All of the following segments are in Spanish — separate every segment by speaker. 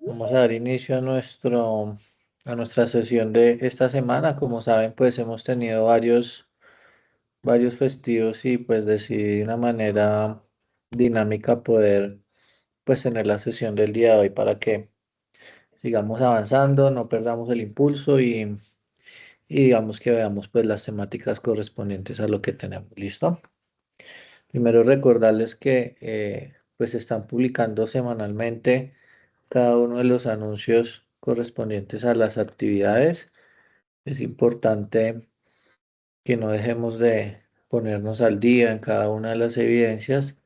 Speaker 1: Vamos a dar inicio a nuestra sesión de esta semana. Como saben, pues hemos tenido varios festivos y pues decidí de una manera dinámica poder pues tener la sesión del día de hoy para que sigamos avanzando, no perdamos el impulso y digamos que veamos pues las temáticas correspondientes a lo que tenemos. ¿Listo? Primero recordarles que pues se están publicando semanalmente cada uno de los anuncios correspondientes a las actividades. Es importante que no dejemos de ponernos al día en cada una de las evidencias,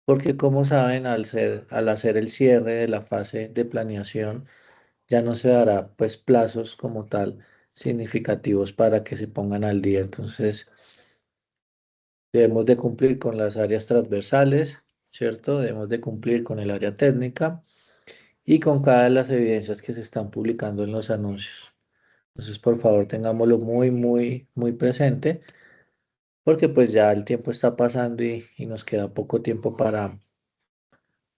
Speaker 1: porque como saben, al hacer el cierre de la fase de planeación, ya no se dará pues plazos como tal significativos para que se pongan al día. Entonces, debemos de cumplir con las áreas transversales, ¿cierto? Debemos de cumplir con el área técnica y con cada de las evidencias que se están publicando en los anuncios. Entonces, por favor, tengámoslo muy presente, porque pues ya el tiempo está pasando y nos queda poco tiempo para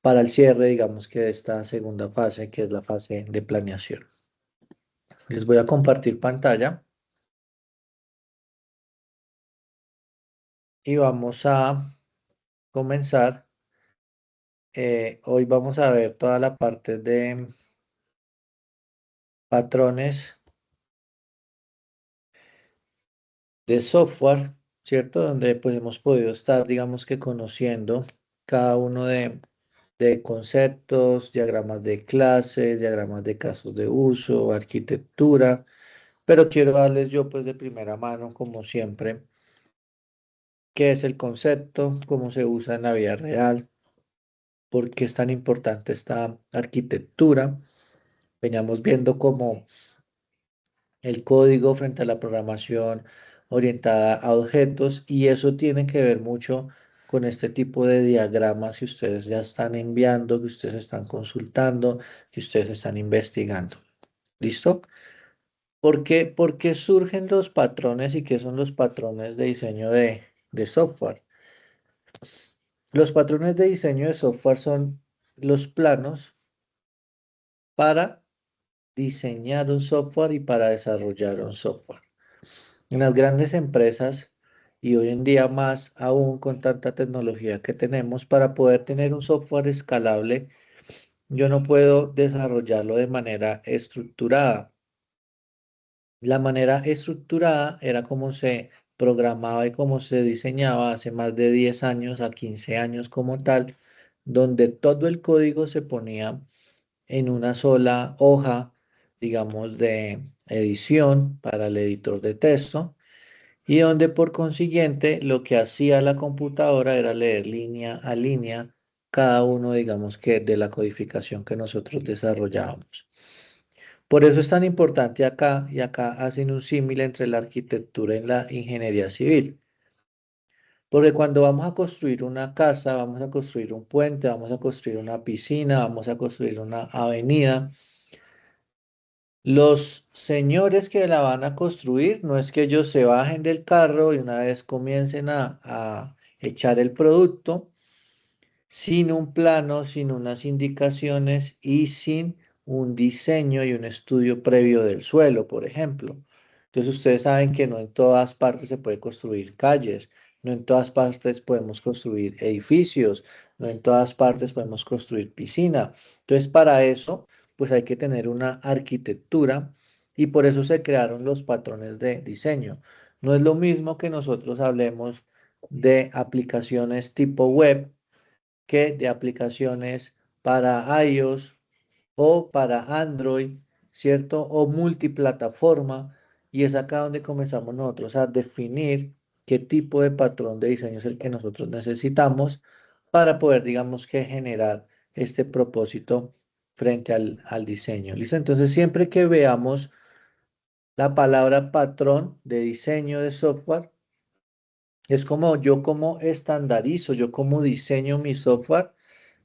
Speaker 1: el cierre, digamos que de esta segunda fase, que es la fase de planeación. Les voy a compartir pantalla y vamos a comenzar. Hoy vamos a ver toda la parte de patrones de software, ¿cierto? Donde pues hemos podido estar, digamos que conociendo cada uno de conceptos, diagramas de clases, diagramas de casos de uso, arquitectura, pero quiero darles yo pues de primera mano, como siempre, qué es el concepto, cómo se usa en la vida real, por qué es tan importante esta arquitectura. Veníamos viendo cómo el código frente a la programación orientada a objetos y eso tiene que ver mucho con este tipo de diagramas que ustedes ya están enviando, que ustedes están consultando, que ustedes están investigando. ¿Listo? Por qué surgen los patrones y qué son los patrones de diseño de software? Los patrones de diseño de software son los planos para diseñar un software y para desarrollar un software. En las grandes empresas y hoy en día más aún con tanta tecnología que tenemos para poder tener un software escalable, yo no puedo desarrollarlo de manera estructurada. La manera estructurada era como se programaba y como se diseñaba hace más de 10 años a 15 años como tal, donde todo el código se ponía en una sola hoja, digamos, de edición para el editor de texto y donde por consiguiente lo que hacía la computadora era leer línea a línea cada uno, digamos que de la codificación que nosotros desarrollábamos. Por eso es tan importante acá, y acá hacen un símil entre la arquitectura y la ingeniería civil, porque cuando vamos a construir una casa, vamos a construir un puente, vamos a construir una piscina, vamos a construir una avenida, los señores que la van a construir, no es que ellos se bajen del carro y una vez comiencen a echar el producto, sin un plano, sin unas indicaciones y sin un diseño y un estudio previo del suelo, por ejemplo. Entonces ustedes saben que no en todas partes se puede construir calles, no en todas partes podemos construir edificios, no en todas partes podemos construir piscina. Entonces para eso, pues hay que tener una arquitectura y por eso se crearon los patrones de diseño. No es lo mismo que nosotros hablemos de aplicaciones tipo web que de aplicaciones para iOS o para Android, ¿cierto? O multiplataforma. Y es acá donde comenzamos nosotros a definir qué tipo de patrón de diseño es el que nosotros necesitamos para poder, digamos que, generar este propósito frente al diseño. ¿Listo? Entonces, siempre que veamos la palabra patrón de diseño de software, es como yo como estandarizo, yo como diseño mi software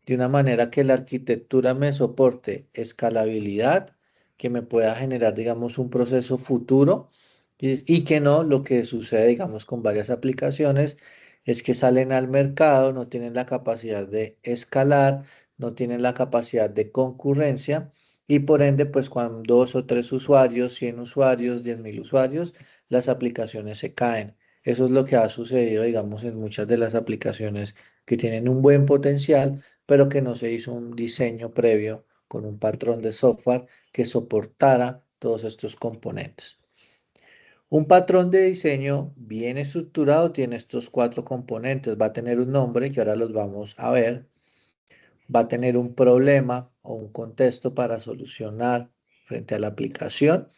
Speaker 1: de una manera que la arquitectura me soporte escalabilidad, que me pueda generar, digamos, un proceso futuro y que no lo que sucede, digamos, con varias aplicaciones es que salen al mercado, no tienen la capacidad de escalar, no tienen la capacidad de concurrencia Y por ende, pues cuando 2 o 3 usuarios, 100 usuarios, 10.000 usuarios, las aplicaciones se caen. Eso es lo que ha sucedido, digamos, en muchas de las aplicaciones que tienen un buen potencial, pero que no se hizo un diseño previo con un patrón de software que soportara todos estos componentes. Un patrón de diseño bien estructurado tiene estos 4 componentes. Va a tener un nombre, que ahora los vamos a ver. Va a tener un problema o un contexto para solucionar frente a la aplicación.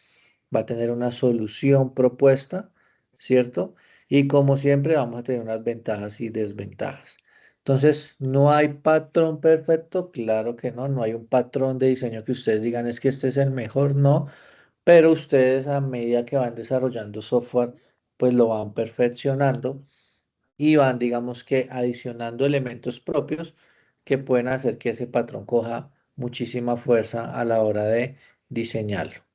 Speaker 1: Va a tener una solución propuesta, ¿cierto? Y como siempre vamos a tener unas ventajas y desventajas. Entonces, ¿no hay patrón perfecto? Claro que no, no hay un patrón de diseño que ustedes digan es que este es el mejor, no, pero ustedes a medida que van desarrollando software, pues lo van perfeccionando y van, digamos que adicionando elementos propios que pueden hacer que ese patrón coja muchísima fuerza a la hora de diseñarlo.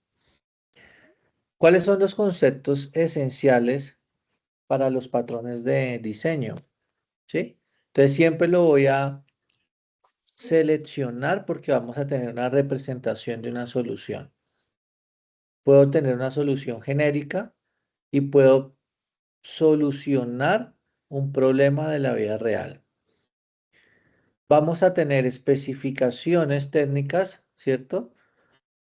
Speaker 1: ¿Cuáles son los conceptos esenciales para los patrones de diseño? ¿Sí? Entonces siempre lo voy a seleccionar porque vamos a tener una representación de una solución. Puedo tener una solución genérica y puedo solucionar un problema de la vida real. Vamos a tener especificaciones técnicas, ¿cierto?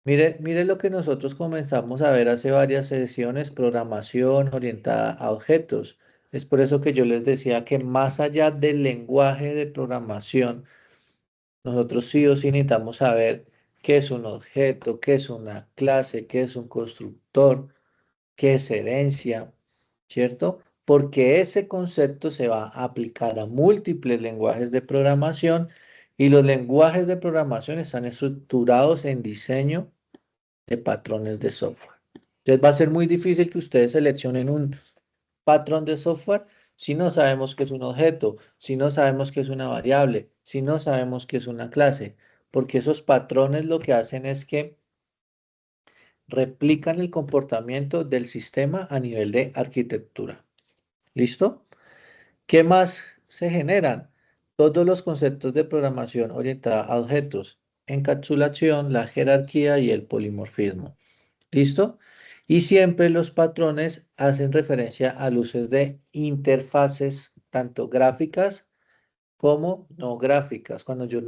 Speaker 1: Mire lo que nosotros comenzamos a ver hace varias sesiones, programación orientada a objetos. Es por eso que yo les decía que más allá del lenguaje de programación, nosotros sí o sí necesitamos saber qué es un objeto, qué es una clase, qué es un constructor, qué es herencia, ¿cierto? Porque ese concepto se va a aplicar a múltiples lenguajes de programación y los lenguajes de programación están estructurados en diseño de patrones de software. Entonces va a ser muy difícil que ustedes seleccionen un patrón de software si no sabemos qué es un objeto, si no sabemos qué es una variable, si no sabemos qué es una clase, porque esos patrones lo que hacen es que replican el comportamiento del sistema a nivel de arquitectura. ¿Listo? ¿Qué más se generan? Todos los conceptos de programación orientada a objetos, encapsulación, la jerarquía y el polimorfismo. ¿Listo? Y siempre los patrones hacen referencia a luces de interfaces, tanto gráficas como no gráficas. Cuando yo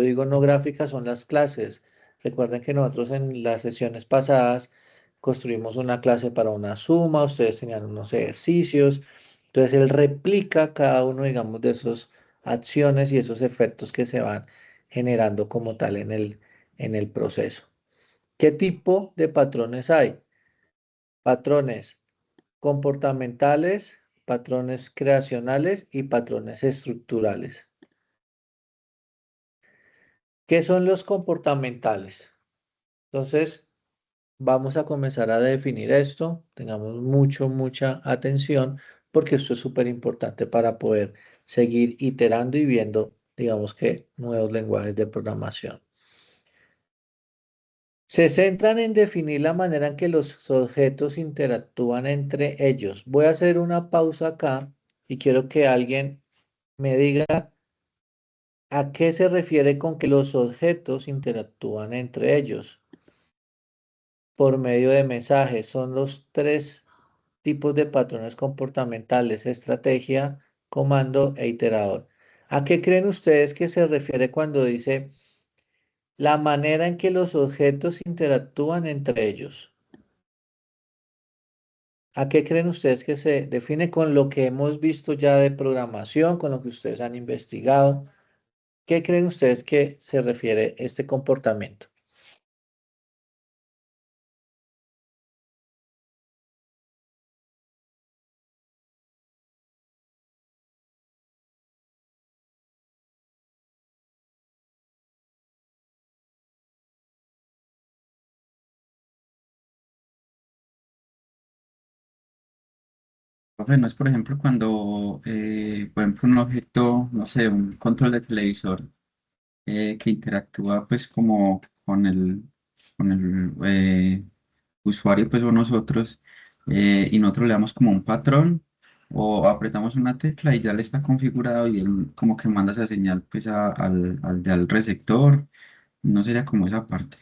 Speaker 1: digo no gráficas son las clases. Recuerden que nosotros en las sesiones pasadas construimos una clase para una suma, ustedes tenían unos ejercicios. Entonces él replica cada uno, digamos, de esas acciones y esos efectos que se van generando como tal en el proceso. ¿Qué tipo de patrones hay? Patrones comportamentales, patrones creacionales y patrones estructurales. ¿Qué son los comportamentales? Entonces, vamos a comenzar a definir esto. Tengamos mucha atención porque esto es súper importante para poder seguir iterando y viendo, digamos que, nuevos lenguajes de programación. Se centran en definir la manera en que los objetos interactúan entre ellos. Voy a hacer una pausa acá y quiero que alguien me diga a qué se refiere con que los objetos interactúan entre ellos por medio de mensajes. Son los 3 tipos de patrones comportamentales: estrategia, comando e iterador. ¿A qué creen ustedes que se refiere cuando dice la manera en que los objetos interactúan entre ellos? ¿A qué creen ustedes que se define con lo que hemos visto ya de programación, con lo que ustedes han investigado? ¿Qué creen ustedes que se refiere este comportamiento?
Speaker 2: Profe, no es, por ejemplo, cuando, por ejemplo, un objeto, no sé, un control de televisor que interactúa pues como con el usuario pues o nosotros y nosotros le damos como un patrón o apretamos una tecla y ya le está configurado y él como que manda esa señal pues al receptor, no sería como esa parte.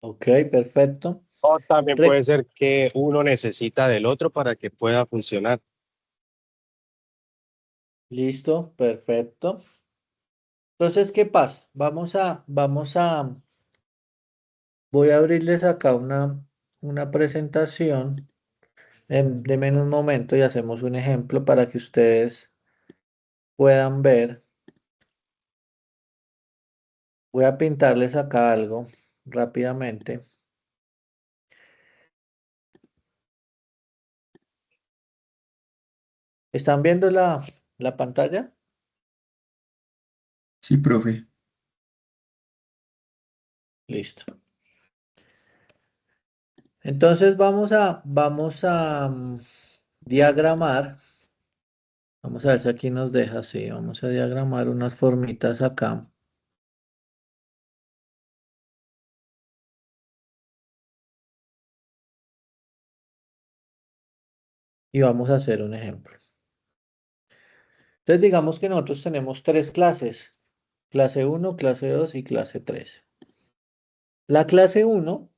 Speaker 1: Ok, perfecto.
Speaker 3: O también
Speaker 1: Re-
Speaker 3: puede ser que uno necesita del otro para que pueda funcionar.
Speaker 1: Listo, perfecto. Entonces, ¿qué pasa? Voy a abrirles acá una presentación. Deme un momento y hacemos un ejemplo para que ustedes puedan ver. Voy a pintarles acá algo rápidamente. ¿Están viendo la pantalla?
Speaker 2: Sí, profe.
Speaker 1: Listo. Entonces diagramar. Vamos a ver si aquí nos deja así. Vamos a diagramar unas formitas acá. Y vamos a hacer un ejemplo. Entonces digamos que nosotros tenemos tres clases. Clase uno, clase 2 y clase 3. La clase uno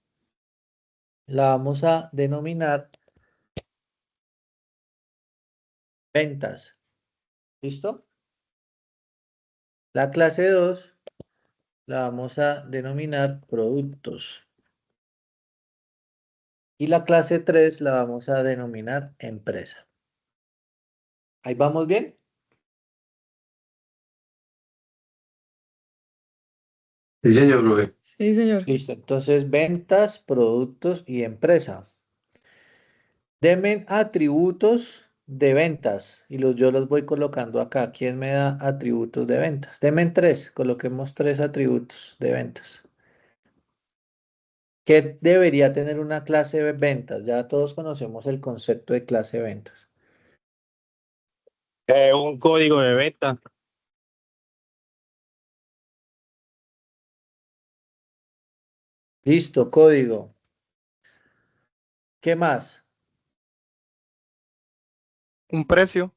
Speaker 1: la vamos a denominar ventas. ¿Listo? La clase 2 la vamos a denominar productos. Y la clase 3 la vamos a denominar empresa. ¿Ahí vamos bien?
Speaker 4: Sí, señor, profe.
Speaker 5: Sí, señor.
Speaker 1: Listo. Entonces, ventas, productos y empresa. Deme atributos de ventas y yo los voy colocando acá. ¿Quién me da atributos de ventas? Deme tres. Coloquemos tres atributos de ventas. ¿Qué debería tener una clase de ventas? Ya todos conocemos el concepto de clase de ventas.
Speaker 3: Un código de venta,
Speaker 1: Listo, código. ¿Qué más?
Speaker 6: Un precio,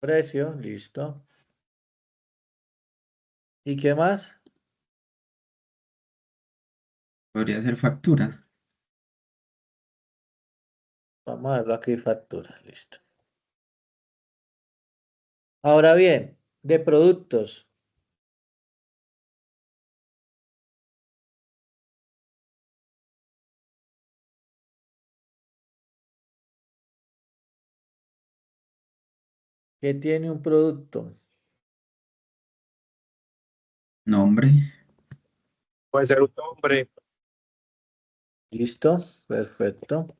Speaker 1: Precio, listo. ¿Y qué más?
Speaker 2: Podría ser factura.
Speaker 1: Vamos a verlo aquí, factura, listo. Ahora bien, de productos. ¿Qué tiene un producto?
Speaker 2: Nombre.
Speaker 3: puede ser un nombre,
Speaker 1: Listo, perfecto.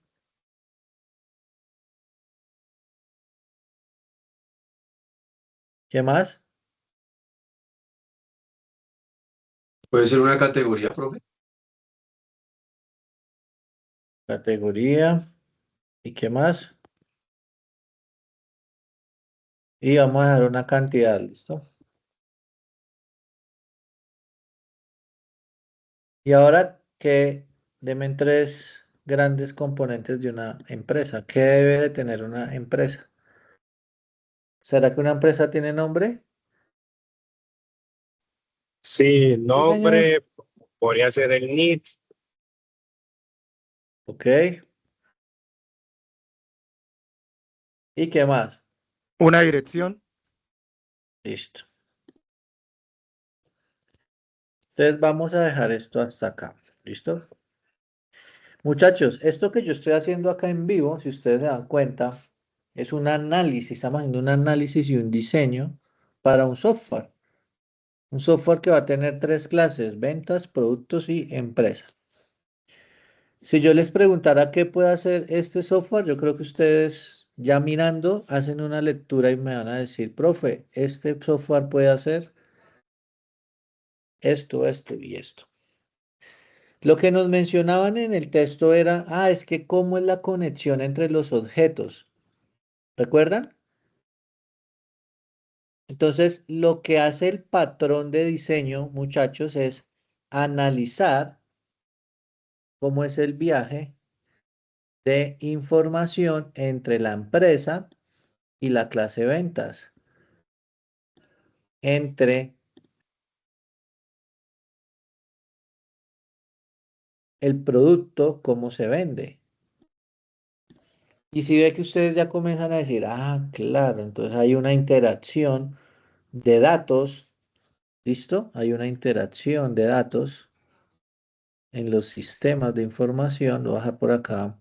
Speaker 1: ¿Qué más?
Speaker 4: Puede ser una categoría, profe.
Speaker 1: Categoría. ¿Y qué más? Y vamos a dar una cantidad, ¿listo? Y ahora que deme tres grandes componentes de una empresa. ¿Qué debe de tener una empresa? ¿Será que una empresa tiene nombre?
Speaker 3: sí,
Speaker 5: Sí, señor.
Speaker 3: nombre, podría ser el NIT,
Speaker 1: Ok. ¿Y qué más?
Speaker 6: una dirección,
Speaker 1: Listo. Entonces vamos a dejar esto hasta acá. ¿Listo? Muchachos, esto que yo estoy haciendo acá en vivo, si ustedes se dan cuenta, es un análisis. Estamos haciendo un análisis y un diseño para un software. Un software que va a tener tres clases: ventas, productos y empresa. Si yo les preguntara qué puede hacer este software, yo creo que ustedes ya mirando hacen una lectura y me van a decir, profe, este software puede hacer esto, esto y esto. Lo que nos mencionaban en el texto era, es que cómo es la conexión entre los objetos. ¿Recuerdan? Entonces, lo que hace el patrón de diseño, muchachos, es analizar cómo es el viaje de información entre la empresa y la clase ventas, entre el producto, cómo se vende. Y si ve que ustedes ya comienzan a decir, ah, claro, entonces hay una interacción de datos, ¿listo? Hay una interacción de datos en los sistemas de información, lo voy a dejar por acá.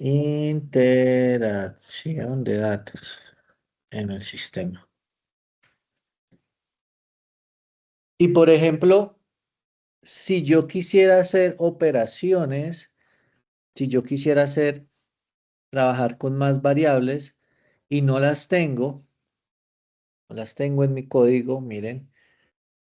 Speaker 1: Interacción de datos en el sistema. Y por ejemplo, si yo quisiera hacer operaciones, si yo quisiera trabajar con más variables y no las tengo, no las tengo en mi código, miren,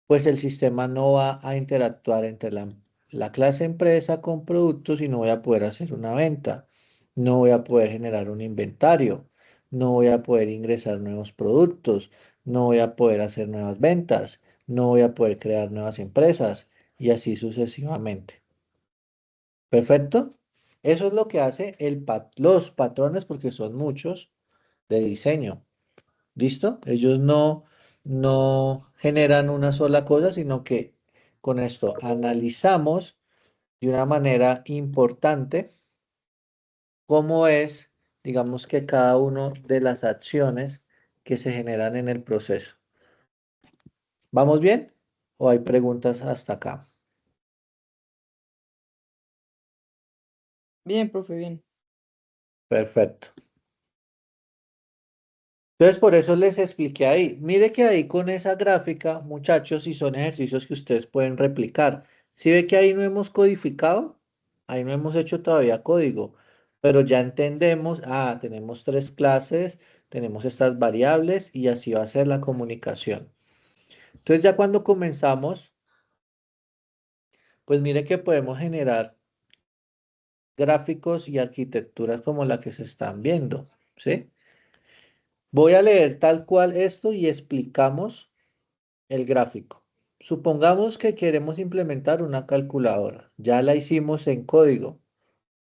Speaker 1: pues el sistema no va a interactuar entre la clase empresa con productos y no voy a poder hacer una venta, no voy a poder generar un inventario, no voy a poder ingresar nuevos productos, no voy a poder hacer nuevas ventas, no voy a poder crear nuevas empresas y así sucesivamente. ¿Perfecto? Eso es lo que hace los patrones, porque son muchos, de diseño. ¿Listo? Ellos no generan una sola cosa, sino que con esto analizamos de una manera importante cómo es, digamos que cada una de las acciones que se generan en el proceso. ¿Vamos bien? ¿O hay preguntas hasta acá?
Speaker 5: Bien, profe, bien.
Speaker 1: Perfecto. Entonces, por eso les expliqué ahí. Mire que ahí con esa gráfica, muchachos, y son ejercicios que ustedes pueden replicar. Si ve que ahí no hemos codificado, ahí no hemos hecho todavía código, pero ya entendemos, tenemos tres clases, tenemos estas variables y así va a ser la comunicación. Entonces, ya cuando comenzamos, pues mire que podemos generar gráficos y arquitecturas como la que se están viendo, ¿sí? Voy a leer tal cual esto y explicamos el gráfico. Supongamos que queremos implementar una calculadora. Ya la hicimos en código.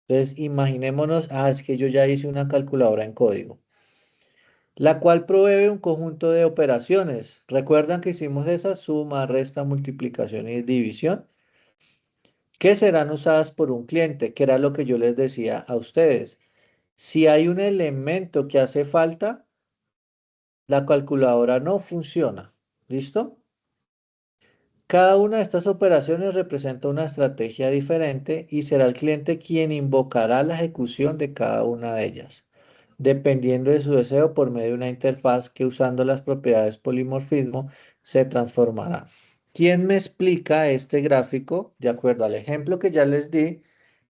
Speaker 1: Entonces, imaginémonos, es que yo ya hice una calculadora en código, la cual provee un conjunto de operaciones. ¿Recuerdan que hicimos esa suma, resta, multiplicación y división? Que serán usadas por un cliente, que era lo que yo les decía a ustedes. Si hay un elemento que hace falta, la calculadora no funciona. ¿Listo? Cada una de estas operaciones representa una estrategia diferente y será el cliente quien invocará la ejecución de cada una de ellas, dependiendo de su deseo por medio de una interfaz que usando las propiedades polimorfismo se transformará. ¿Quién me explica este gráfico de acuerdo al ejemplo que ya les di?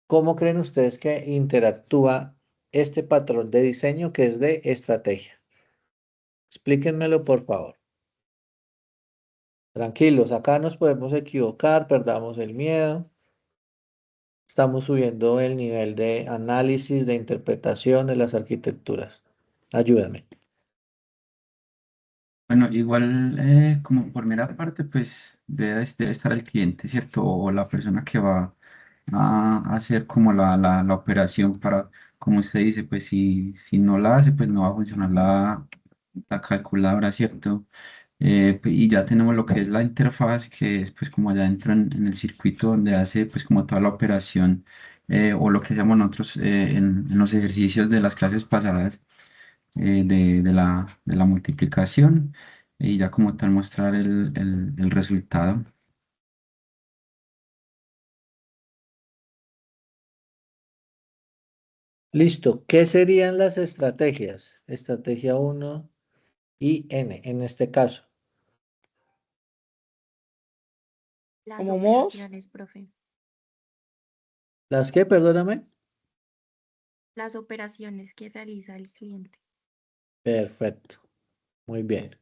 Speaker 1: ¿Cómo creen ustedes que interactúa este patrón de diseño que es de estrategia? Explíquenmelo, por favor. Tranquilos, acá nos podemos equivocar, perdamos el miedo. Estamos subiendo el nivel de análisis, de interpretación de las arquitecturas. Ayúdame.
Speaker 2: Bueno, igual como por mera parte, pues debe estar el cliente, ¿cierto? O la persona que va a hacer como la operación para, como usted dice, pues si no la hace, pues no va a funcionar la calculadora, ¿cierto? Y ya tenemos lo que es la interfaz, que es pues como allá dentro en el circuito donde hace pues como toda la operación, o lo que llamamos nosotros en los ejercicios de las clases pasadas, de la multiplicación, y ya como tal mostrar el resultado.
Speaker 1: Listo. ¿Qué serían las estrategias? Estrategia uno y N en este caso.
Speaker 7: Las
Speaker 5: ¿Como modos?
Speaker 7: operaciones, profe.
Speaker 1: ¿Las qué? Perdóname.
Speaker 7: Las operaciones que realiza el cliente.
Speaker 1: Perfecto. Muy bien.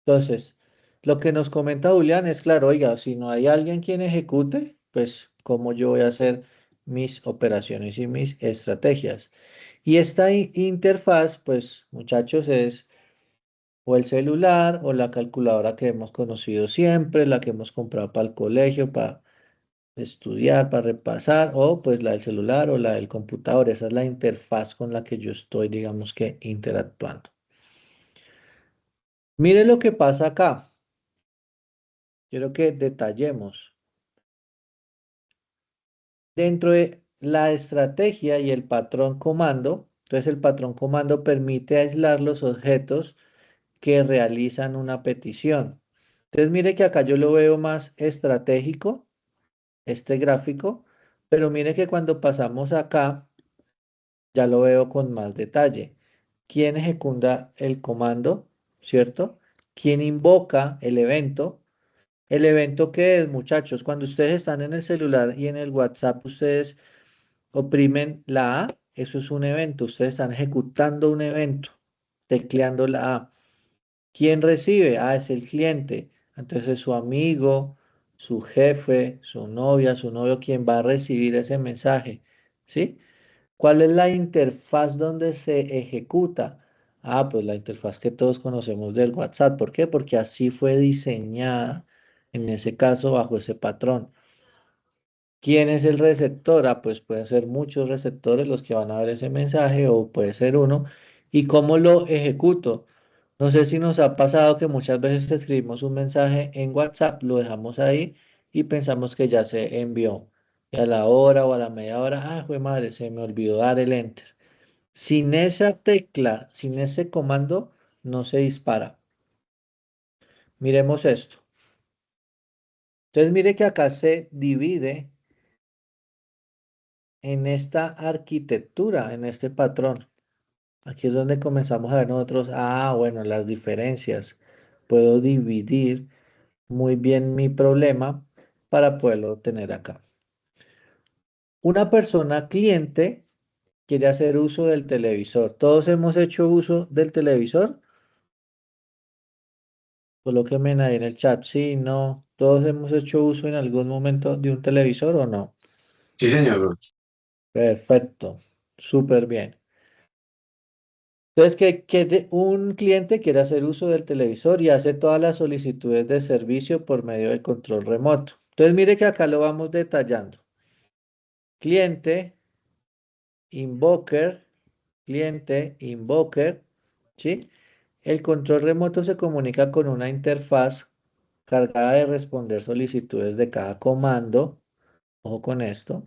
Speaker 1: Entonces, lo que nos comenta Julián es claro, oiga, si no hay alguien quien ejecute, pues, ¿cómo yo voy a hacer mis operaciones y mis estrategias? Y esta interfaz, pues, muchachos, es o el celular o la calculadora que hemos conocido siempre, la que hemos comprado para el colegio, para estudiar, para repasar, o pues la del celular o la del computador. Esa es la interfaz con la que yo estoy, digamos que, interactuando. Mire lo que pasa acá. Quiero que detallemos. Dentro de la estrategia y el patrón comando, entonces el patrón comando permite aislar los objetos que realizan una petición. Entonces mire que acá yo lo veo más estratégico, este gráfico, pero mire que cuando pasamos acá, ya lo veo con más detalle. ¿Quién ejecuta el comando? ¿Cierto? ¿Quién invoca el evento? ¿El evento qué es, muchachos? Cuando ustedes están en el celular y en el WhatsApp, ustedes oprimen la A, eso es un evento. Ustedes están ejecutando un evento, tecleando la A. ¿Quién recibe? Ah, es el cliente. Entonces su amigo, su jefe, su novia, su novio, quien va a recibir ese mensaje. ¿Sí? ¿Cuál es la interfaz donde se ejecuta? Ah, pues la interfaz que todos conocemos del WhatsApp. ¿Por qué? Porque así fue diseñada, en ese caso, bajo ese patrón. ¿Quién es el receptor? Ah, pues pueden ser muchos receptores los que van a ver ese mensaje o puede ser uno. ¿Y cómo lo ejecuto? No sé si nos ha pasado que muchas veces escribimos un mensaje en WhatsApp, lo dejamos ahí y pensamos que ya se envió. Y a la hora o a la media hora, ah, jue madre, se me olvidó dar el enter. Sin esa tecla, sin ese comando, no se dispara. Miremos esto. Entonces mire que acá se divide en esta arquitectura, en este patrón. Aquí es donde comenzamos a ver nosotros, ah, bueno, las diferencias. Puedo dividir muy bien mi problema para poderlo tener acá. Una persona cliente quiere hacer uso del televisor. ¿Todos hemos hecho uso del televisor? Colóquenme ahí en el chat. Sí, no. ¿Todos hemos hecho uso en algún momento de un televisor o no?
Speaker 4: Sí, señor, profe.
Speaker 1: Perfecto. Súper bien. Entonces, un cliente quiere hacer uso del televisor y hace todas las solicitudes de servicio por medio del control remoto. Entonces, mire que acá lo vamos detallando. Cliente, invoker, cliente, invoker, ¿sí? El control remoto se comunica con una interfaz cargada de responder solicitudes de cada comando. Ojo con esto,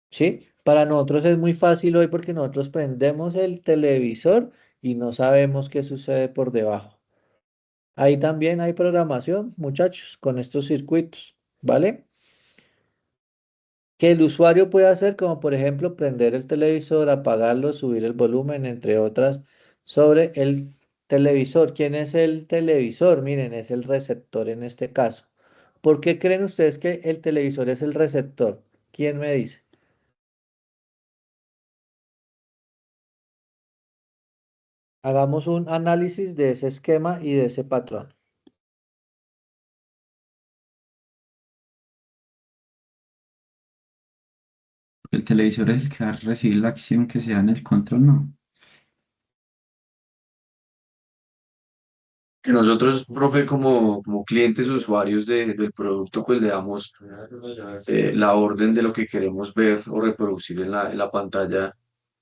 Speaker 1: ¿sí? Para nosotros es muy fácil hoy porque nosotros prendemos el televisor y no sabemos qué sucede por debajo. Ahí también hay programación, muchachos, con estos circuitos, ¿vale? Que el usuario puede hacer como por ejemplo prender el televisor, apagarlo, subir el volumen, entre otras, sobre el televisor. ¿Quién es el televisor? Miren, es el receptor en este caso. ¿Por qué creen ustedes que el televisor es el receptor? ¿Quién me dice? Hagamos un análisis de ese esquema y de ese patrón.
Speaker 2: El televisor es el que va a recibir la acción que se da en el control, ¿no?
Speaker 4: Que nosotros, profe, como clientes usuarios del producto, pues le damos la orden de lo que queremos ver o reproducir en la pantalla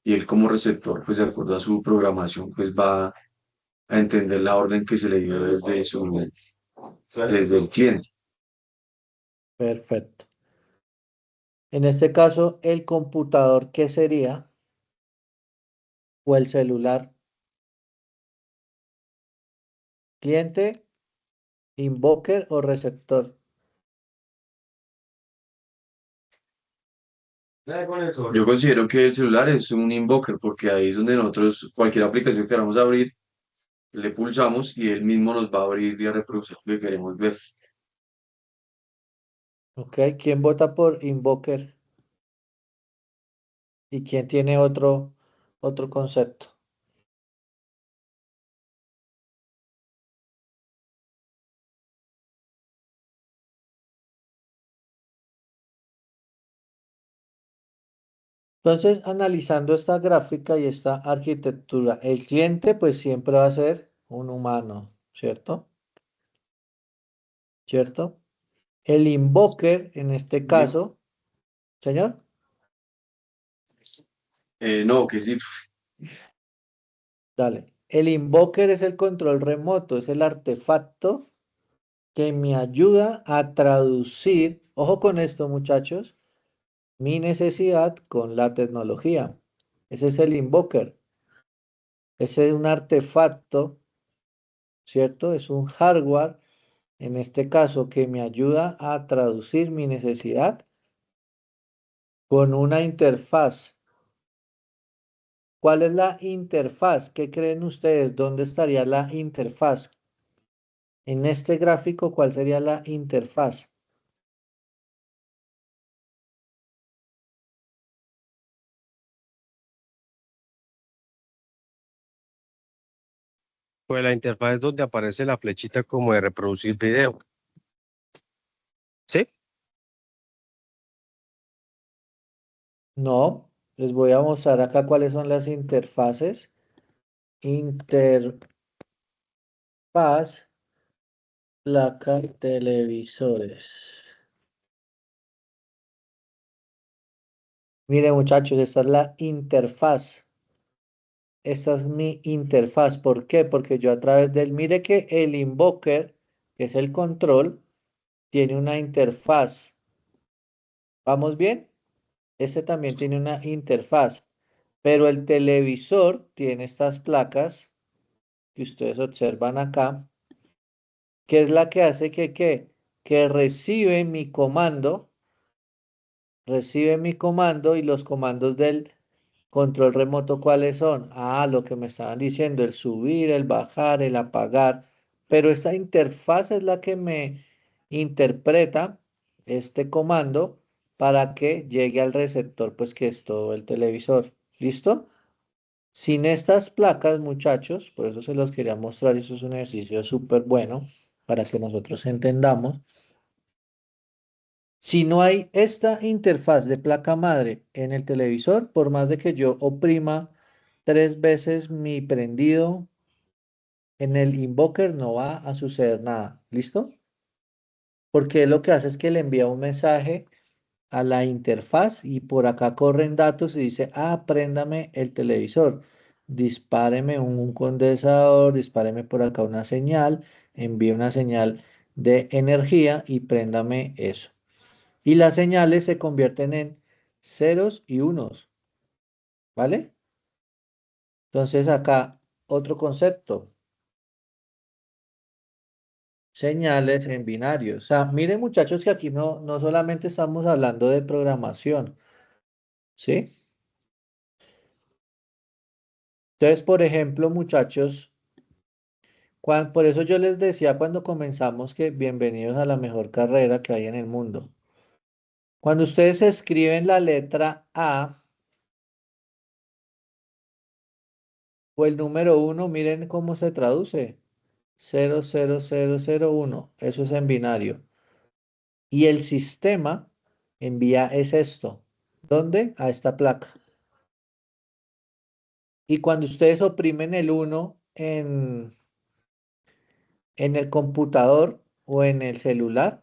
Speaker 4: y él como receptor, pues de acuerdo a su programación, pues va a entender la orden que se le dio desde el cliente.
Speaker 1: Perfecto. En este caso, el computador, ¿qué sería? O el celular. Cliente, invoker o receptor.
Speaker 4: Yo considero que el celular es un invoker porque ahí es donde nosotros, cualquier aplicación que queramos abrir, le pulsamos y él mismo nos va a abrir y a reproducir lo que queremos ver.
Speaker 1: ¿Ok? ¿Quién vota por invoker? ¿Y quién tiene otro concepto? Entonces, analizando esta gráfica y esta arquitectura, el cliente pues siempre va a ser un humano, ¿cierto? ¿Cierto? El invoker, en este
Speaker 4: Sí.
Speaker 1: caso, señor,
Speaker 4: No, que sí,
Speaker 1: dale. El invoker es el control remoto, es el artefacto que me ayuda a traducir, ojo con esto muchachos, mi necesidad con la tecnología. Ese es el invoker. Ese es un artefacto, ¿cierto? Es un hardware, en este caso, que me ayuda a traducir mi necesidad con una interfaz. ¿Cuál es la interfaz? ¿Qué creen ustedes? ¿Dónde estaría la interfaz? En este gráfico, ¿cuál sería la interfaz?
Speaker 3: Pues la interfaz es donde aparece la flechita como de reproducir video. ¿Sí?
Speaker 1: No, les voy a mostrar acá cuáles son las interfaces. Interfaz, placa, televisores. Miren muchachos, esta es la interfaz. Esta es mi interfaz. ¿Por qué? Porque yo a través del, mire que el invoker, que es el control, tiene una interfaz. ¿Vamos bien? Este también tiene una interfaz. Pero el televisor tiene estas placas que ustedes observan acá, que es la que hace que recibe mi comando y los comandos del control remoto, ¿cuáles son? Ah, lo que me estaban diciendo, el subir, el bajar, el apagar. Pero esta interfaz es la que me interpreta este comando para que llegue al receptor, pues que es todo el televisor. ¿Listo? Sin estas placas, muchachos, por eso se los quería mostrar, eso es un ejercicio súper bueno para que nosotros entendamos. Si no hay esta interfaz de placa madre en el televisor, por más de que yo oprima 3 veces mi prendido en el invoker, no va a suceder nada. ¿Listo? Porque lo que hace es que le envía un mensaje a la interfaz y por acá corren datos y dice, ah, préndame el televisor, dispáreme un condensador, dispáreme por acá una señal, envíe una señal de energía y préndame eso. Y las señales se convierten en ceros y unos, ¿vale? Entonces acá otro concepto, señales en binarios. O sea, miren muchachos que aquí no solamente estamos hablando de programación, ¿sí? Entonces, por ejemplo, muchachos, por eso yo les decía cuando comenzamos que bienvenidos a la mejor carrera que hay en el mundo. Cuando ustedes escriben la letra A o el número 1, miren cómo se traduce. 00001. Eso es en binario. Y el sistema envía es esto. ¿Dónde? A esta placa. Y cuando ustedes oprimen el 1 en el computador o en el celular,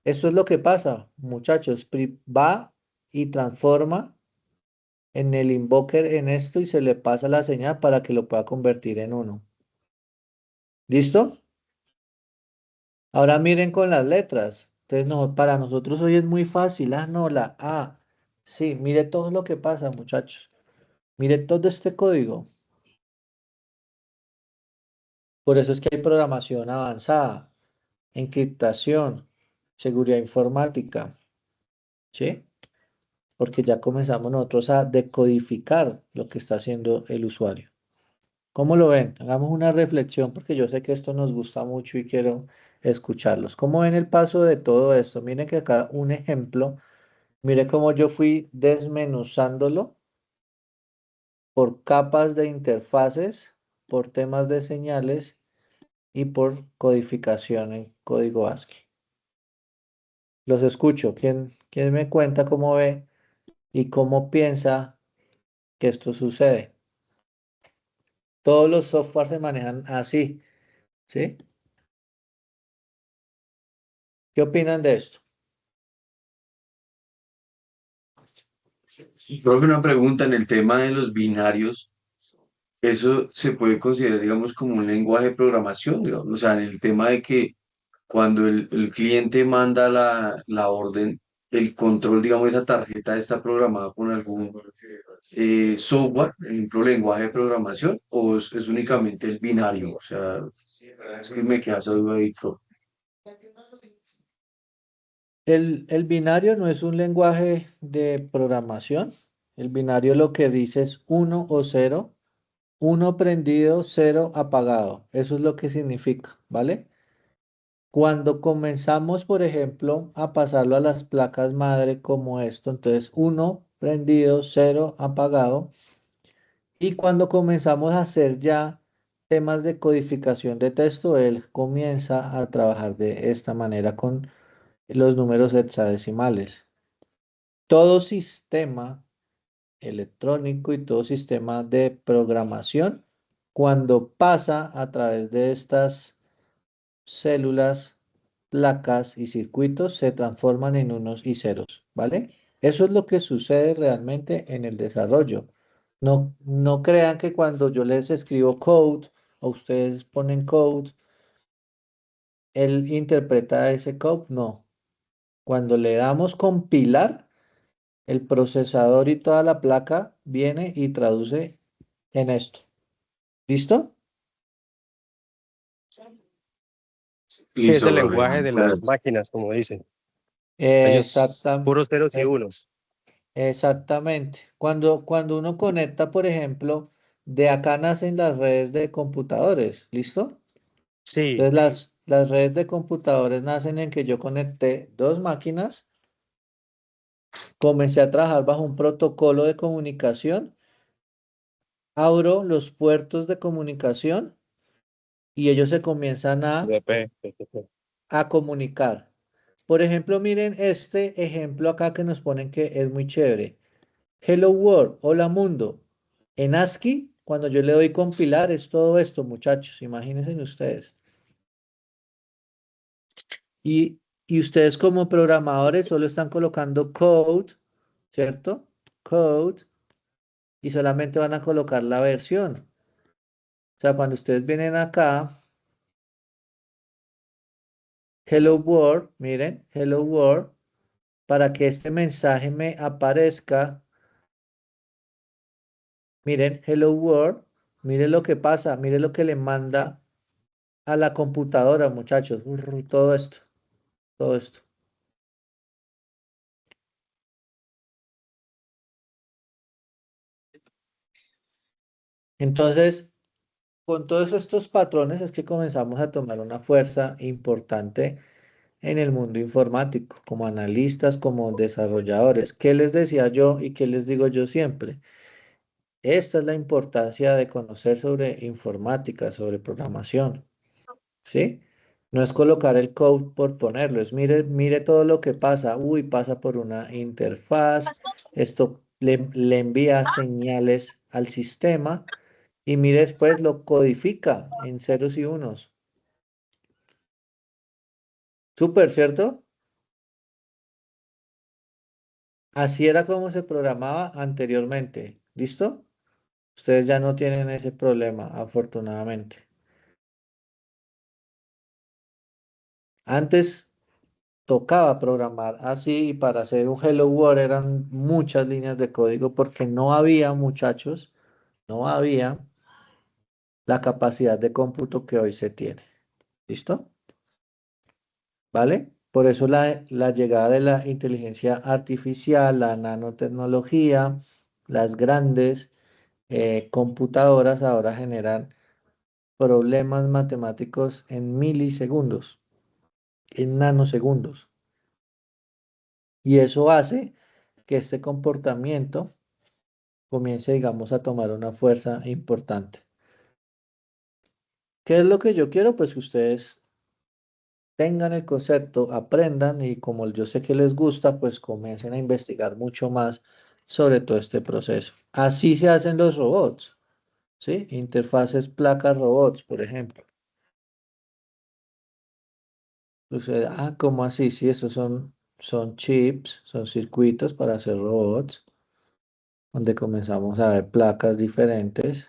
Speaker 1: eso es lo que pasa, muchachos. Va y transforma en el invoker en esto y se le pasa la señal para que lo pueda convertir en 1. ¿Listo? Ahora miren con las letras. Entonces, no, para nosotros hoy es muy fácil. Ah, no, la A. Sí, mire todo lo que pasa, muchachos. Mire todo este código. Por eso es que hay programación avanzada, encriptación, seguridad informática. ¿Sí? Porque ya comenzamos nosotros a decodificar lo que está haciendo el usuario. ¿Cómo lo ven? Hagamos una reflexión porque yo sé que esto nos gusta mucho y quiero escucharlos. ¿Cómo ven el paso de todo esto? Miren que acá un ejemplo. Mire cómo yo fui desmenuzándolo por capas de interfaces, por temas de señales y por codificación en código ASCII. Los escucho. ¿Quién me cuenta cómo ve y cómo piensa que esto sucede? Todos los softwares se manejan así, ¿sí? ¿Qué opinan de esto?
Speaker 4: Creo que una pregunta en el tema de los binarios, eso se puede considerar, digamos, como un lenguaje de programación, digamos, o sea, en el tema de que cuando el cliente manda la orden, el control, digamos, esa tarjeta está programada con algún software, por ejemplo, lenguaje de programación, o es únicamente el binario, o sea, es que me queda esa duda ahí, profe.
Speaker 1: El binario no es un lenguaje de programación. El binario lo que dice es uno o cero, uno prendido, cero apagado. Eso es lo que significa, ¿vale? Cuando comenzamos, por ejemplo, a pasarlo a las placas madre como esto, entonces uno prendido, cero apagado. Y cuando comenzamos a hacer ya temas de codificación de texto, él comienza a trabajar de esta manera con los números hexadecimales. Todo sistema electrónico y todo sistema de programación, cuando pasa a través de estas células, placas y circuitos, se transforman en unos y ceros, ¿vale? Eso es lo que sucede realmente en el desarrollo. No, no crean que cuando yo les escribo code o ustedes ponen code, él interpreta ese code. No. Cuando le damos compilar, el procesador y toda la placa viene y traduce en esto. ¿Listo?
Speaker 3: Sí, es
Speaker 4: Listo,
Speaker 3: el
Speaker 4: profe,
Speaker 3: lenguaje de
Speaker 4: claro.
Speaker 3: las máquinas, como dicen. Ellos, puros ceros y unos.
Speaker 1: Exactamente. Cuando uno conecta, por ejemplo, de acá nacen las redes de computadores. ¿Listo?
Speaker 3: Sí,
Speaker 1: Entonces las redes de computadores nacen en que yo conecté dos máquinas, comencé a trabajar bajo un protocolo de comunicación, abro los puertos de comunicación y ellos se comienzan
Speaker 3: BP.
Speaker 1: a comunicar. Por ejemplo, miren este ejemplo acá que nos ponen que es muy chévere. Hello World, hola mundo. En ASCII, cuando yo le doy compilar, es todo esto, muchachos, imagínense ustedes. Y ustedes como programadores solo están colocando code, ¿cierto? Code, y solamente van a colocar la versión. O sea, cuando ustedes vienen acá, Hello World, miren, Hello World, para que este mensaje me aparezca, miren, Hello World, miren lo que pasa, miren lo que le manda a la computadora, muchachos, todo esto, todo esto. Entonces, con todos estos patrones es que comenzamos a tomar una fuerza importante en el mundo informático, como analistas, como desarrolladores. ¿Qué les decía yo y qué les digo yo siempre? Esta es la importancia de conocer sobre informática, sobre programación, ¿sí? No es colocar el code por ponerlo, es mire, mire todo lo que pasa. Uy, pasa por una interfaz, esto le envía señales al sistema y mire después lo codifica en ceros y unos. Súper, ¿cierto? Así era como se programaba anteriormente. ¿Listo? Ustedes ya no tienen ese problema, afortunadamente. Antes tocaba programar así y para hacer un Hello World eran muchas líneas de código porque no había, muchachos, no había la capacidad de cómputo que hoy se tiene. ¿Listo? ¿Vale? Por eso la llegada de la inteligencia artificial, la nanotecnología, las grandes computadoras ahora generan problemas matemáticos en milisegundos, en nanosegundos. Y eso hace que este comportamiento comience, digamos, a tomar una fuerza importante. ¿Qué es lo que yo quiero? Pues que ustedes tengan el concepto, aprendan y como yo sé que les gusta, pues comiencen a investigar mucho más sobre todo este proceso. Así se hacen los robots, ¿sí? Interfaces placas robots, por ejemplo. Entonces, ¿cómo así? Sí, esos son chips, son circuitos para hacer robots, donde comenzamos a ver placas diferentes.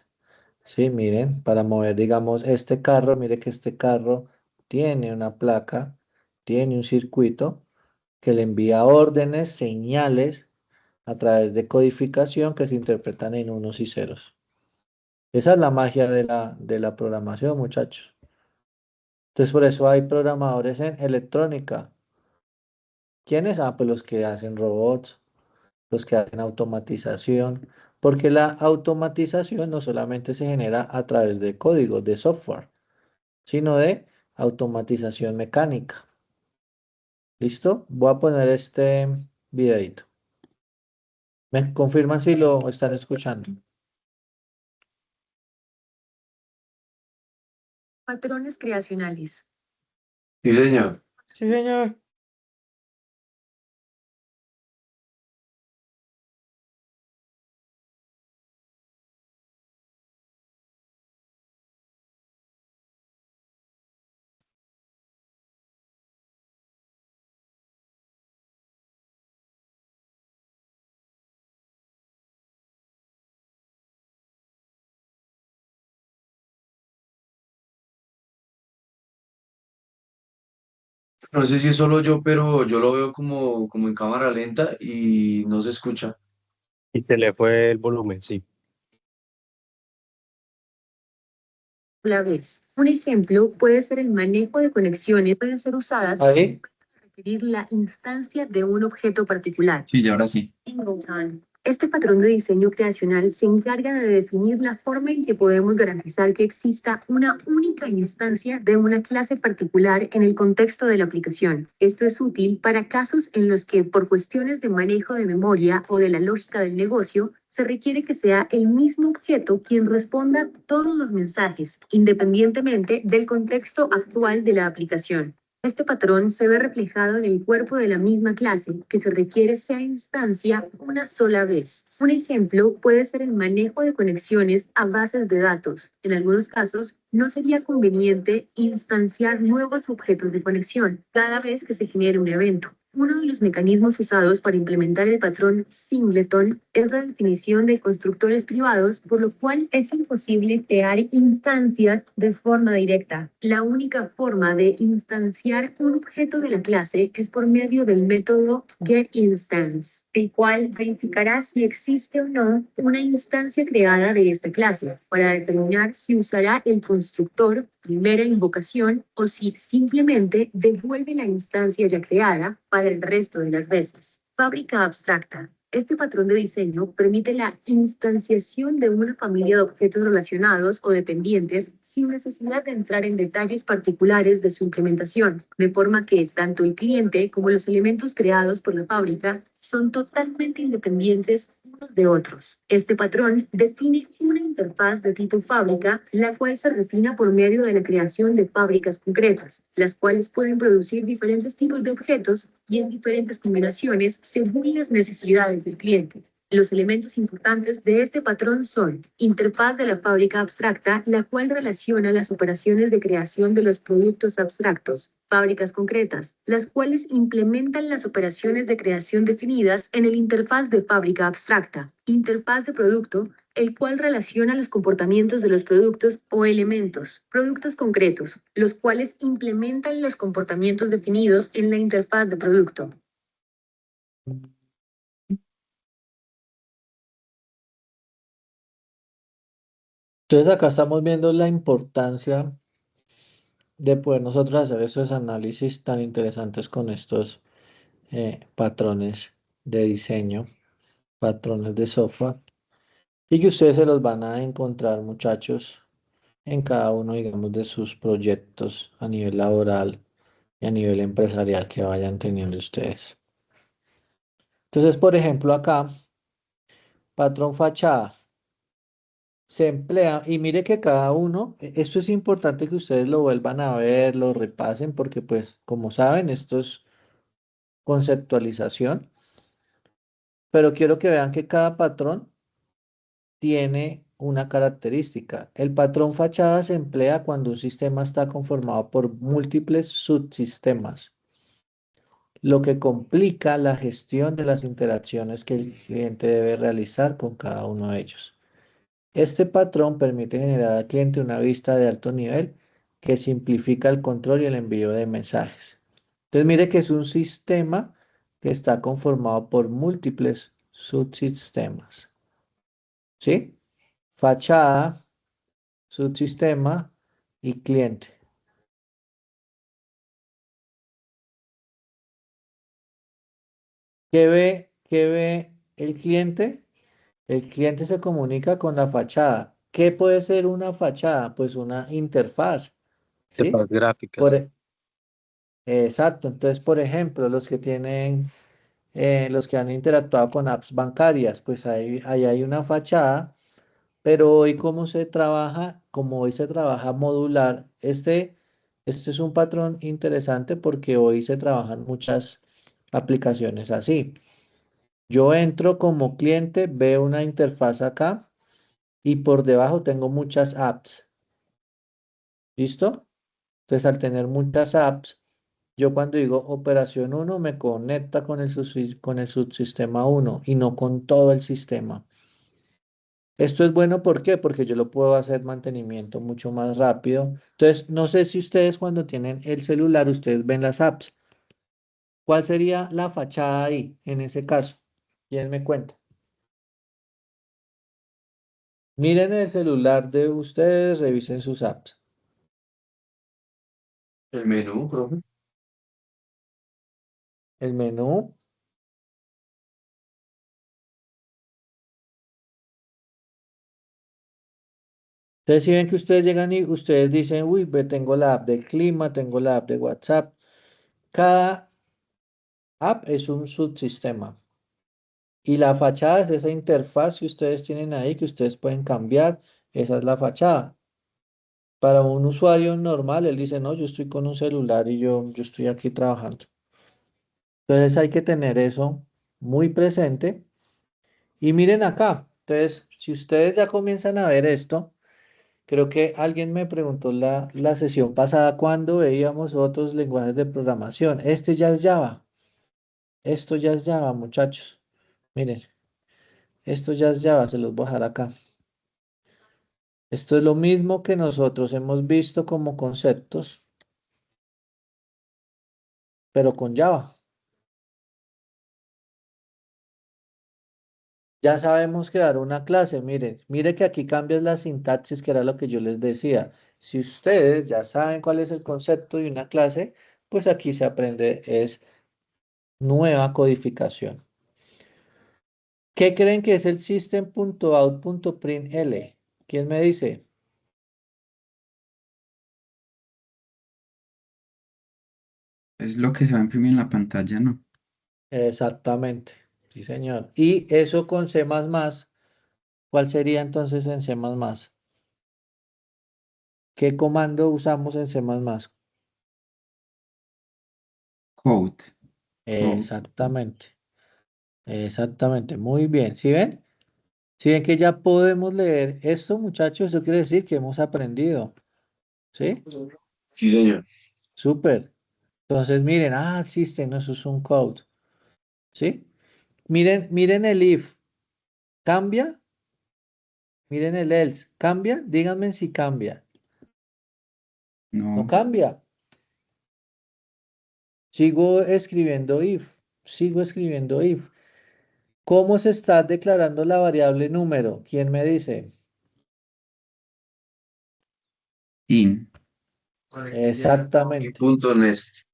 Speaker 1: Sí, miren, para mover, digamos, este carro, mire que este carro tiene una placa, tiene un circuito que le envía órdenes, señales a través de codificación que se interpretan en unos y ceros. Esa es la magia de la programación, muchachos. Entonces, por eso hay programadores en electrónica. ¿Quiénes? Ah, pues los que hacen robots, los que hacen automatización, porque la automatización no solamente se genera a través de código, de software, sino de automatización mecánica. ¿Listo? Voy a poner este videito. ¿Me confirman si lo están escuchando?
Speaker 5: Patrones creacionales.
Speaker 4: Sí, señor.
Speaker 1: Sí, señor.
Speaker 4: No sé si es solo yo, pero yo lo veo como en cámara lenta y no se escucha.
Speaker 3: Y se le fue el volumen, sí.
Speaker 5: La vez. Un ejemplo puede ser el manejo de conexiones, pueden ser usadas
Speaker 1: Ahí.
Speaker 5: para referir la instancia de un objeto particular.
Speaker 2: Sí, y ahora sí.
Speaker 5: Singleton. Este patrón de diseño creacional se encarga de definir la forma en que podemos garantizar que exista una única instancia de una clase particular en el contexto de la aplicación. Esto es útil para casos en los que, por cuestiones de manejo de memoria o de la lógica del negocio, se requiere que sea el mismo objeto quien responda todos los mensajes, independientemente del contexto actual de la aplicación. Este patrón se ve reflejado en el cuerpo de la misma clase, que se requiere sea instancia una sola vez. Un ejemplo puede ser el manejo de conexiones a bases de datos. En algunos casos, no sería conveniente instanciar nuevos objetos de conexión cada vez que se genere un evento. Uno de los mecanismos usados para implementar el patrón singleton es la definición de constructores privados, por lo cual es imposible crear instancias de forma directa. La única forma de instanciar un objeto de la clase es por medio del método getInstance, el cual verificará si existe o no una instancia creada de esta clase, para determinar si usará el constructor primera invocación o si simplemente devuelve la instancia ya creada para el resto de las veces. Fábrica abstracta. Este patrón de diseño permite la instanciación de una familia de objetos relacionados o dependientes sin necesidad de entrar en detalles particulares de su implementación, de forma que tanto el cliente como los elementos creados por la fábrica son totalmente independientes unos de otros. Este patrón define una interfaz de tipo fábrica, la cual se refina por medio de la creación de fábricas concretas, las cuales pueden producir diferentes tipos de objetos y en diferentes combinaciones según las necesidades del cliente. Los elementos importantes de este patrón son interfaz de la fábrica abstracta, la cual relaciona las operaciones de creación de los productos abstractos, fábricas concretas, las cuales implementan las operaciones de creación definidas en el interfaz de fábrica abstracta, interfaz de producto, el cual relaciona los comportamientos de los productos o elementos, productos concretos, los cuales implementan los comportamientos definidos en la interfaz de producto.
Speaker 1: Entonces acá estamos viendo la importancia de poder nosotros hacer esos análisis tan interesantes con estos patrones de diseño, patrones de software, y que ustedes se los van a encontrar, muchachos, en cada uno, digamos, de sus proyectos a nivel laboral y a nivel empresarial que vayan teniendo ustedes. Entonces, por ejemplo, acá, patrón fachada. Se emplea, y mire que cada uno, esto es importante que ustedes lo vuelvan a ver, lo repasen, porque pues, como saben, esto es conceptualización, pero quiero que vean que cada patrón tiene una característica. El patrón fachada se emplea cuando un sistema está conformado por múltiples subsistemas, lo que complica la gestión de las interacciones que el cliente debe realizar con cada uno de ellos. Este patrón permite generar al cliente una vista de alto nivel que simplifica el control y el envío de mensajes. Entonces, mire que es un sistema que está conformado por múltiples subsistemas. ¿Sí? Fachada, subsistema y cliente. ¿Qué ve el cliente? El cliente se comunica con la fachada. ¿Qué puede ser una fachada? Pues una interfaz, ¿sí?
Speaker 3: Interfaz gráficas.
Speaker 1: Por, e- exacto. Entonces, por ejemplo, los que han interactuado con apps bancarias, pues ahí hay una fachada, pero hoy cómo se trabaja, como hoy se trabaja modular, este es un patrón interesante porque hoy se trabajan muchas aplicaciones así. Yo entro como cliente, veo una interfaz acá y por debajo tengo muchas apps. ¿Listo? Entonces, al tener muchas apps, yo cuando digo operación uno me conecta con el subsistema uno y no con todo el sistema. Esto es bueno, ¿por qué? Porque yo lo puedo hacer mantenimiento mucho más rápido. Entonces, no sé si ustedes cuando tienen el celular, ustedes ven las apps. ¿Cuál sería la fachada ahí, en ese caso? ¿Quién me cuenta? Miren el celular de ustedes, revisen sus apps.
Speaker 4: El menú, profe.
Speaker 1: El menú. Entonces, si ven que ustedes llegan y ustedes dicen, uy, tengo la app del clima, tengo la app de WhatsApp. Cada app es un subsistema. Y la fachada es esa interfaz que ustedes tienen ahí, que ustedes pueden cambiar. Esa es la fachada. Para un usuario normal, él dice, no, yo estoy con un celular y yo estoy aquí trabajando. Entonces hay que tener eso muy presente. Y miren acá. Entonces, si ustedes ya comienzan a ver esto, creo que alguien me preguntó la sesión pasada cuando veíamos otros lenguajes de programación. Este ya es Java. Esto ya es Java, muchachos. Miren, esto ya es Java, se los voy a dejar acá. Esto es lo mismo que nosotros hemos visto como conceptos, pero con Java. Ya sabemos crear una clase. Miren, mire que aquí cambias la sintaxis, que era lo que yo les decía. Si ustedes ya saben cuál es el concepto de una clase, pues aquí se aprende es nueva codificación. ¿Qué creen que es el system.out.println? ¿Quién me dice?
Speaker 2: Es lo que se va a imprimir en la pantalla, ¿no?
Speaker 1: Exactamente. Sí, señor. Y eso con C++, ¿cuál sería entonces en C++? ¿Qué comando usamos en C++?
Speaker 2: Code. Code.
Speaker 1: Exactamente. Exactamente. Muy bien. ¿Sí ven? ¿Sí ven que ya podemos leer esto, muchachos? Eso quiere decir que hemos aprendido. ¿Sí?
Speaker 4: Sí, señor.
Speaker 1: Súper. Entonces, miren, existe, no, eso es un code. ¿Sí? Miren el if. ¿Cambia? Miren el else. ¿Cambia? Díganme si cambia. No
Speaker 2: No.
Speaker 1: cambia. Sigo escribiendo if. Sigo escribiendo if. ¿Cómo se está declarando la variable número? ¿Quién me dice?
Speaker 2: In.
Speaker 1: Exactamente.
Speaker 4: Punto nest.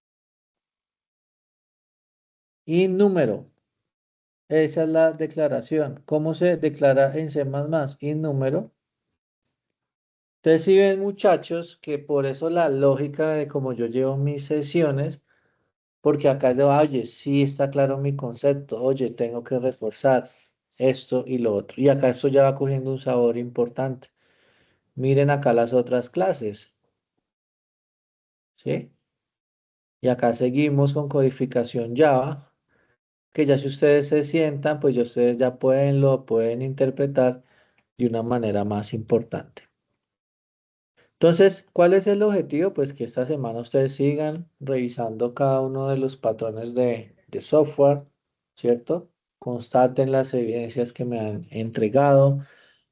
Speaker 1: Y número. Esa es la declaración. ¿Cómo se declara en C++? Y número. Entonces, si ven, muchachos, que por eso la lógica de cómo yo llevo mis sesiones, porque acá yo, oye, sí está claro mi concepto, oye, tengo que reforzar esto y lo otro. Y acá esto ya va cogiendo un sabor importante. Miren acá las otras clases, ¿sí? Y acá seguimos con codificación Java, que ya si ustedes se sientan, pues ya ustedes ya lo pueden interpretar de una manera más importante. Entonces, ¿cuál es el objetivo? Pues que esta semana ustedes sigan revisando cada uno de los patrones de software, ¿cierto? Constaten las evidencias que me han entregado,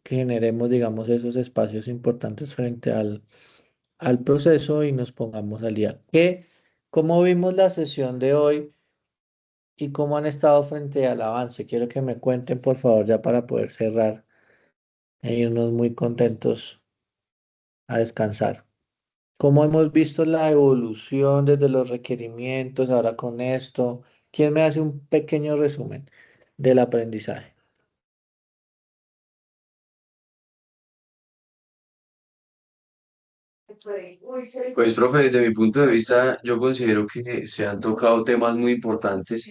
Speaker 1: que generemos, digamos, esos espacios importantes frente al proceso y nos pongamos al día. ¿Cómo vimos la sesión de hoy y cómo han estado frente al avance? Quiero que me cuenten, por favor, ya para poder cerrar e irnos muy contentos a descansar. ¿Cómo hemos visto la evolución desde los requerimientos ahora con esto? ¿Quién me hace un pequeño resumen del aprendizaje?
Speaker 4: Pues, profe, desde mi punto de vista, yo considero que se han tocado temas muy importantes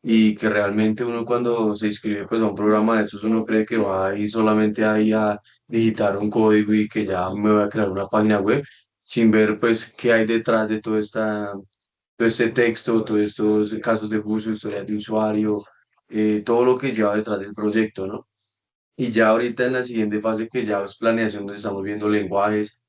Speaker 4: y que realmente uno cuando se inscribe pues, a un programa de estos, uno cree que va a ir solamente ahí a digitar un código y que ya me voy a crear una página web, sin ver pues qué hay detrás de todo este texto, todos estos casos de uso, historias de usuario, todo lo que lleva detrás del proyecto, ¿no? Y ya ahorita en la siguiente fase que ya es planeación, donde estamos viendo lenguajes,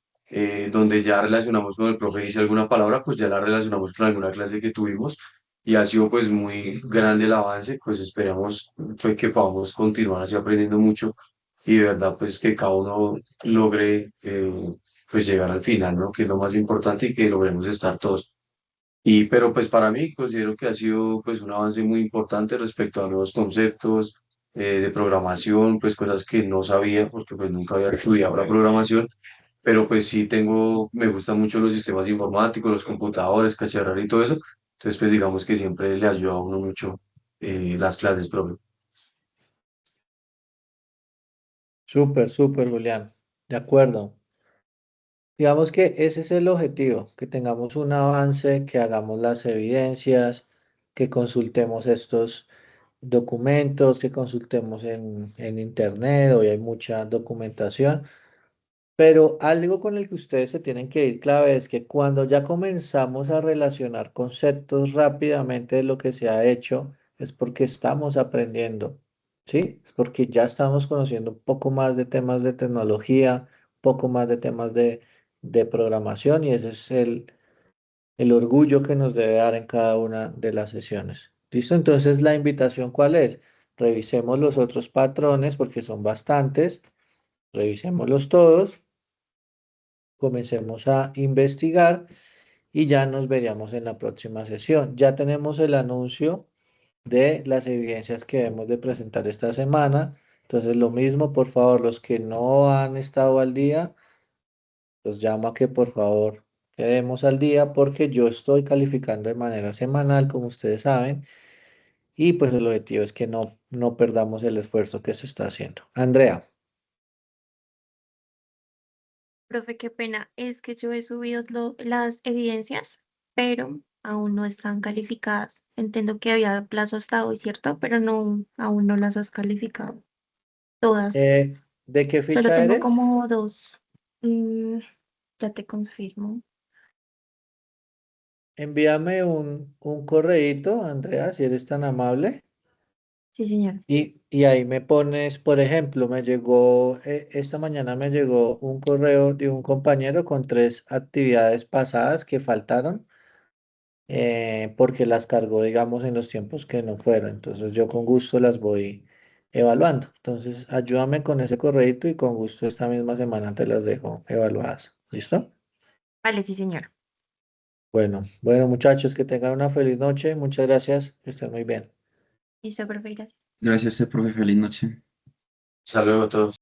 Speaker 4: donde ya relacionamos con el profe dice alguna palabra, pues ya la relacionamos con alguna clase que tuvimos y ha sido pues muy grande el avance, pues esperamos fue que podamos continuar así aprendiendo mucho y de verdad pues que cada uno logre pues llegar al final, ¿no? Que es lo más importante y que logremos estar todos. Y, pero pues para mí considero que ha sido pues un avance muy importante respecto a nuevos conceptos de programación, pues cosas que no sabía porque pues nunca había estudiado la programación, pero pues sí tengo, me gustan mucho los sistemas informáticos, los computadores, cacharrar y todo eso, entonces pues digamos que siempre le ayuda a uno mucho las clases, profe.
Speaker 1: Súper, súper, Julián. De acuerdo. Digamos que ese es el objetivo, que tengamos un avance, que hagamos las evidencias, que consultemos estos documentos, que consultemos en internet, hoy hay mucha documentación, pero algo con el que ustedes se tienen que ir clave es que cuando ya comenzamos a relacionar conceptos rápidamente de lo que se ha hecho, es porque estamos aprendiendo, ¿sí? Es porque ya estamos conociendo un poco más de temas de tecnología, un poco más de temas de programación y ese es el orgullo que nos debe dar en cada una de las sesiones. ¿Listo? Entonces, la invitación, ¿cuál es? Revisemos los otros patrones porque son bastantes, revisémoslos todos, comencemos a investigar y ya nos veríamos en la próxima sesión. Ya tenemos el anuncio de las evidencias que debemos de presentar esta semana. Entonces, lo mismo, por favor, los que no han estado al día, los llamo a que por favor quedemos al día porque yo estoy calificando de manera semanal, como ustedes saben, y pues el objetivo es que no perdamos el esfuerzo que se está haciendo. Andrea,
Speaker 7: Profe, qué pena. Es que yo he subido las evidencias, pero aún no están calificadas. Entiendo que había plazo hasta hoy, ¿cierto? Pero no, aún no las has calificado. Todas.
Speaker 1: ¿de qué
Speaker 7: Solo
Speaker 1: ficha
Speaker 7: tengo
Speaker 1: eres?
Speaker 7: como dos. Mm, ya te confirmo.
Speaker 1: Envíame un correíto, Andrea, si eres tan amable.
Speaker 7: Sí, señor.
Speaker 1: Y ahí me pones, por ejemplo, me llegó, esta mañana me llegó un correo de un compañero con 3 actividades pasadas que faltaron, porque las cargó, digamos, en los tiempos que no fueron. Entonces yo con gusto las voy evaluando. Entonces ayúdame con ese correíto y con gusto esta misma semana te las dejo evaluadas. ¿Listo?
Speaker 7: Vale, sí, señor.
Speaker 1: Bueno, bueno muchachos, que tengan una feliz noche. Muchas gracias. Que estén muy bien.
Speaker 7: Listo, profe, gracias.
Speaker 2: Gracias, profe. Feliz noche.
Speaker 4: Hasta luego a todos.